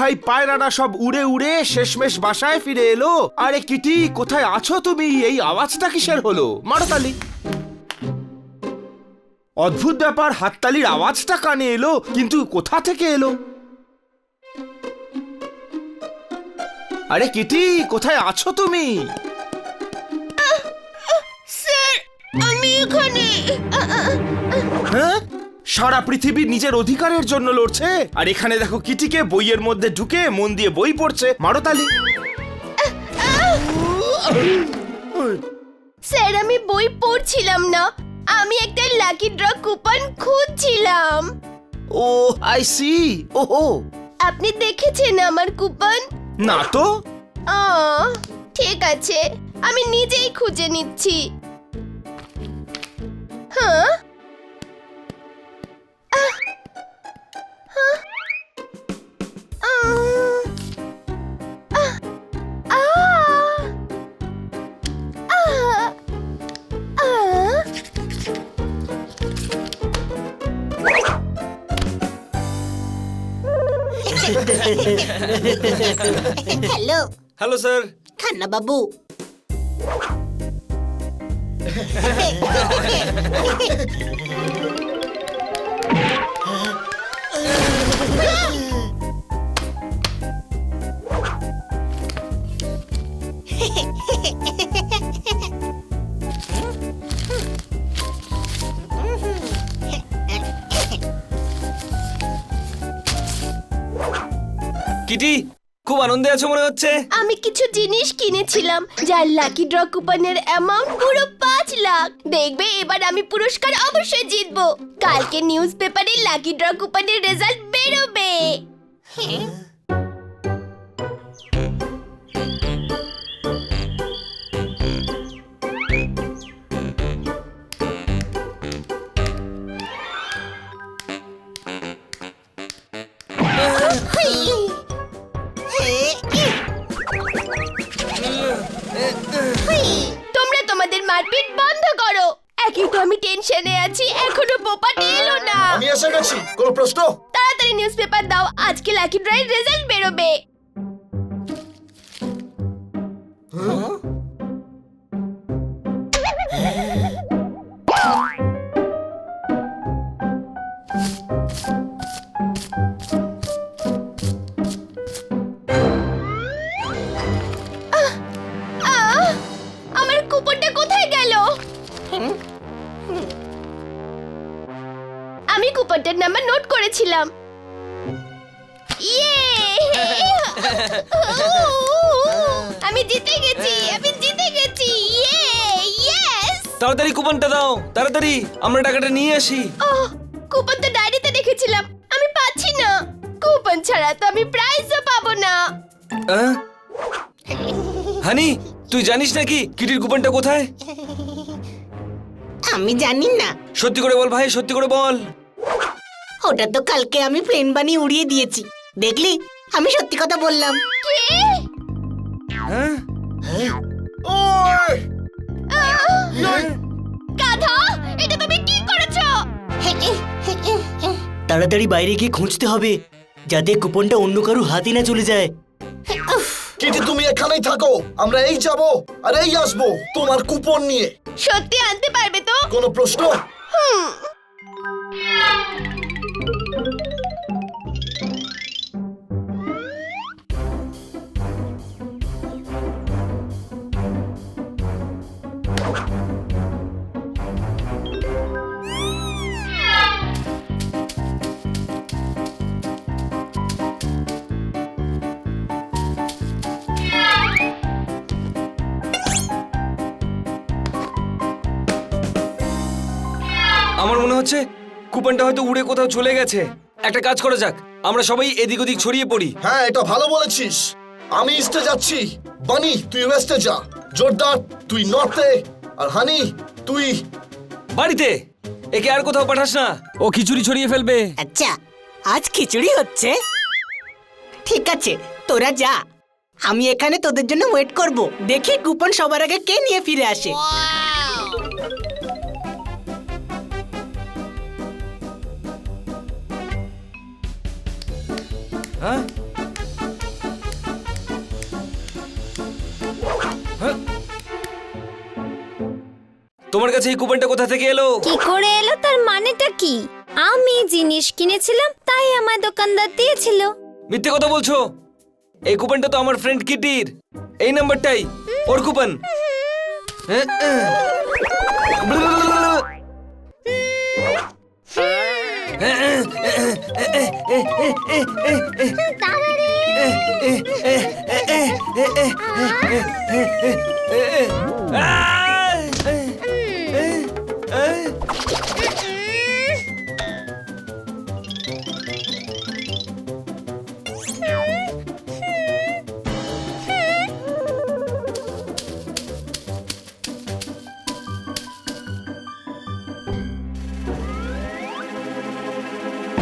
ভাই পায়রাটা সব উড়ে উড়ে শেষমেশ বাসায় ফিরে এলো। আরে কিটি, কোথায় আছো তুমি? এই আওয়াজটা কিসের হলো? মারো তালি। অদ্ভুত ব্যাপার, হাততালির আওয়াজটা কানে এলো, কিন্তু কোথা থেকে এলো? আরে কিটি, কোথায় আছো তুমি? স্যার, আমি এখানে। হ্যাঁ, সারা পৃথিবী নিজের অধিকারের জন্য লড়ছে, আর এখানে দেখো কিটিকে বইয়ের মধ্যে ঢুকে মন দিয়ে বই পড়ছে। মারো তালি। স্যার, আমি বই পড়ছিলাম না, আমি একটা লাকি ড্র কুপন খুঁজছিলাম। ও আই সি। ওহো, আপনি দেখেছেন আমার কুপন? না তো। ঠিক আছে, আমি নিজেই খুঁজে নিচ্ছি। হ্যাঁ, হ্যালো হ্যালো স্যার। খান্না বাবু, কিটি, খুব আনন্দে আছো মনে হচ্ছে। আমি কিছু জিনিস কিনেছিলাম যার লাকি ড্র কুপনের অ্যামাউন্ট পুরো 5 লাখ। দেখবে, এবার আমি পুরস্কার অবশ্যই জিতবো। কালকে নিউজ পেপারে লাকি ড্র কুপনের রেজাল্ট বেরোবে। তোমরা তোমাদের মারপিট বন্ধ করো। একই তো আমি টেনশনে আছি, এখনো পোপাটি এলো না। আমি এসে গেছি, কোনো প্রশ্ন? তাড়াতাড়ি নিউজ পেপার দাও, আজকে লাকি ড্রয়ের রেজাল্ট বেরোবে। আমার কুপনটা কোথায় গেল? আমি কুপনটার নাম্বার নোট করেছিলাম। ইয়ে! আমি জিতে গেছি, আমি জিতে গেছি। ইয়ে! ইয়েস! তাড়াতাড়ি কুপনটা দাও, তাড়াতাড়ি, আমরা টাকাটা নিয়ে আসি। কুপন তো ডায়েরিতে দেখেছিলাম, আমি পাচ্ছি না। কুপন ছাড়া তো আমি প্রাইজও পাবো না। হানি, তুই জানিস নাকি কিটির কুপনটা কোথায়? আমি জানি না। সত্যি করে বল ভাই, সত্যি করে বল। ওটা তো কালকে আমি প্লেন বানিয়ে উড়িয়ে দিয়েছি। দেখলি, আমি সত্যি কথা বললাম। হ্যাঁ, ওই! গাধা, এটা তুমি কি করেছো? তাড়াতাড়ি বাইরে গিয়ে খুঁজতে হবে, যাতে কুপনটা অন্য কারো হাতে না চলে যায়। কিটি, তুমি এখানেই থাকো, আমরা এই যাবো আর এই আসবো তোমার কুপন নিয়ে। সত্যি আনতে পারবে তো? কোনো প্রশ্ন? আমার মনে হচ্ছে কুপনটা হয়তো উড়ে কোথাও চলে গেছে। একটা কাজ করা যাক, আমরা সবাই এদিক ওদিক ছড়িয়ে পড়ি। হ্যাঁ, এটা ভালো বলেছিস। আমি ইস্টে যাচ্ছি, বানি তুই ওয়েস্টে যা, জোরদার তুই নর্থে, আর হানি তুই বাড়িতে। একে আর কোথাও পাঠাস না, ও খিচুড়ি ছড়িয়ে ফেলবে। আচ্ছা, আজ খিচুড়ি হচ্ছে। ঠিক আছে, তোরা যা, আমি এখানে তোদের জন্য ওয়েট করব। দেখি কুপন সবার আগে কে নিয়ে ফিরে আসে। হ্যাঁ, তোমার কাছে এই কুপনটা কোথা থেকে এলো? কি করে এলো তার মানেটা কি? আমি জিনিস কিনেছিলাম তাই আমার দোকানদার দিয়েছিল। মিথ্যে কথা বলছো। এই কুপনটা তো আমার ফ্রেন্ড কিটির। এই নাম্বারটাই ওর কুপন।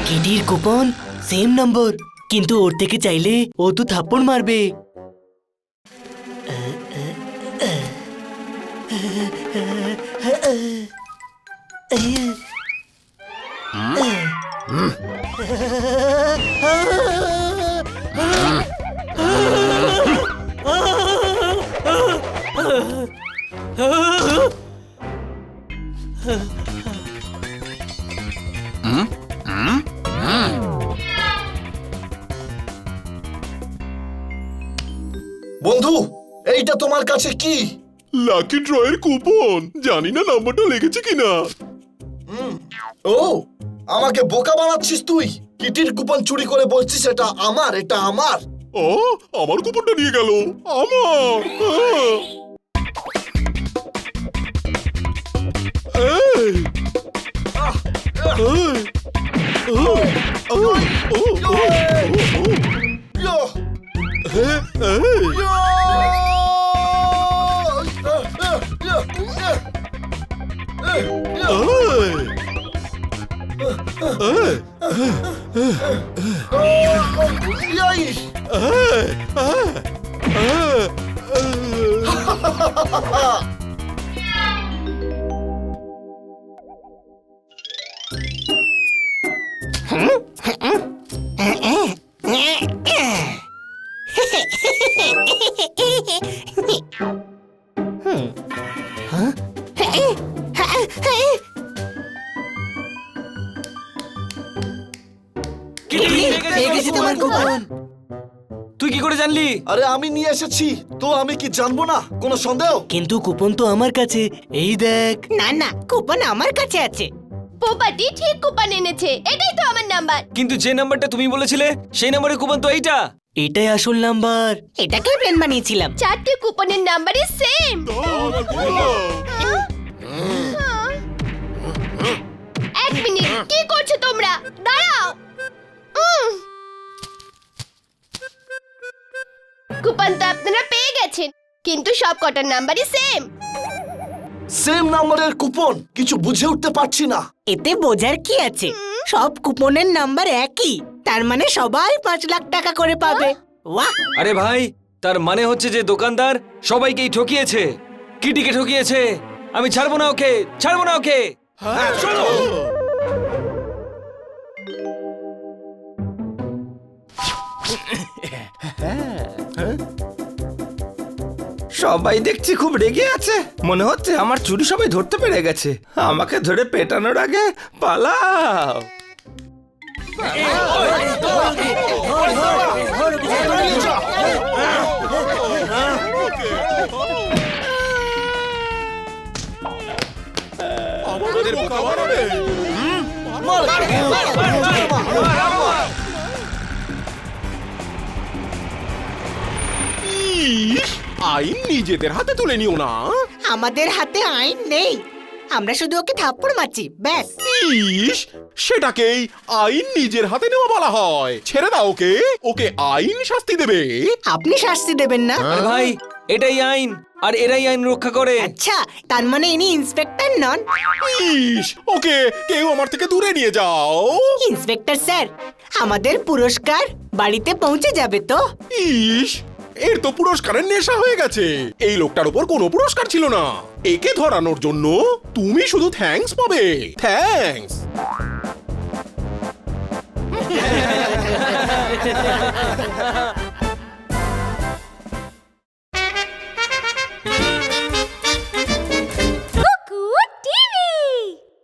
কিটির কুপন সেম নম্বর, কিন্তু ওর থেকে চাইলে ও তো থাপ্পড় মারবে। বন্ধু, এইটা তোমার কাছে কি? লাকি ড্রয়ের কুপন। জানি না নাম্বারটা লেগেছে কিনা। ও, আমাকে বোকা বানাচ্ছিস তুই? কিটির কুপন চুরি করে বলছিস এটা আমার, এটা আমার। ও, আমার কুপনটা নিয়ে গেল। আমার এই! এই! ও, ও, ও, ও, ও, ও। ইয়ো, এই! এই! ইয়ো, ইয়াই! পেয়ে গেছি তোমার কুপন। তুই কি করে জানলি? আরে আমি নিয়ে এসেছি তো, আমি কি জানবো না? কোনো সন্দেহ? কিন্তু কুপন তো আমার কাছে, এই দেখ। না না, কুপন আমার কাছে আছে। পোপাটি ঠিক কুপন এনেছে, এটাই তো আমার নাম্বার। কিন্তু যে নাম্বারটা তুমি বলেছিলে সেই নাম্বারের কুপন তো এইটা। এটাই আসল নাম্বার। এটাকেই প্ল্যান বানিয়েছিলাম। চারটে কুপনের নাম্বারই সেম। আমার কুপন। এক মিনিট, কি করছো তোমরা? দাঁড়াও। কুপন তো আপনারা পেয়ে গেছেন, কিন্তু সব কটার নাম্বারই সেম। সেম নাম্বারের কুপন, কিছু বুঝে উঠতে পারছি না। এতে বোঝার কি আছে? সব কুপনের নাম্বার একই, তার মানে সবাই 5 লাখ টাকা করে পাবে। বাহ! আরে ভাই, তার মানে হচ্ছে যে দোকানদার সবাইকেই ঠকিয়েছে। কিটিকে ঠকিয়েছে। আমি ছাড়বো না ওকে, ছাড়বো না ওকে। সবাই দেখছি খুব রেগে আছে। মনে হচ্ছে আমার চুরি সবাই ধরতে পেরে গেছে। আমাকে ধরে পেটানোর আগে পালাও। আমাদের বোকা বানাবে। ইস, আইন নিজেদের হাতে তুলে নিও না। আমাদের হাতে আইন নেই, আমরা শুধু ওকে থাপ্পড় মারছি, ব্যাস। ইস, সেটাকেই আইন নিজের হাতে নেওয়া বলা হয়। ছেড়ে দাও ওকে, ওকে আইন শাস্তি দেবে। আপনি শাস্তি দেবেন না? আরে ভাই, এটাই আইন, আর এরাই আইন রক্ষা করে। আচ্ছা, তার মানে ইনি ইন্সপেক্টর নন? ইস, ওকে কেউ আমার থেকে দূরে নিয়ে যাও। ইন্সপেক্টর স্যার, আমাদের পুরস্কার বাড়িতে পৌঁছে যাবে তো? ইস, এর তো পুরস্কারের নেশা হয়ে গেছে। এই লোকটার উপর কোনো পুরস্কার ছিল না। একে ধরানোর জন্য তুমি শুধু থ্যাঙ্কস পাবে। থ্যাঙ্কস।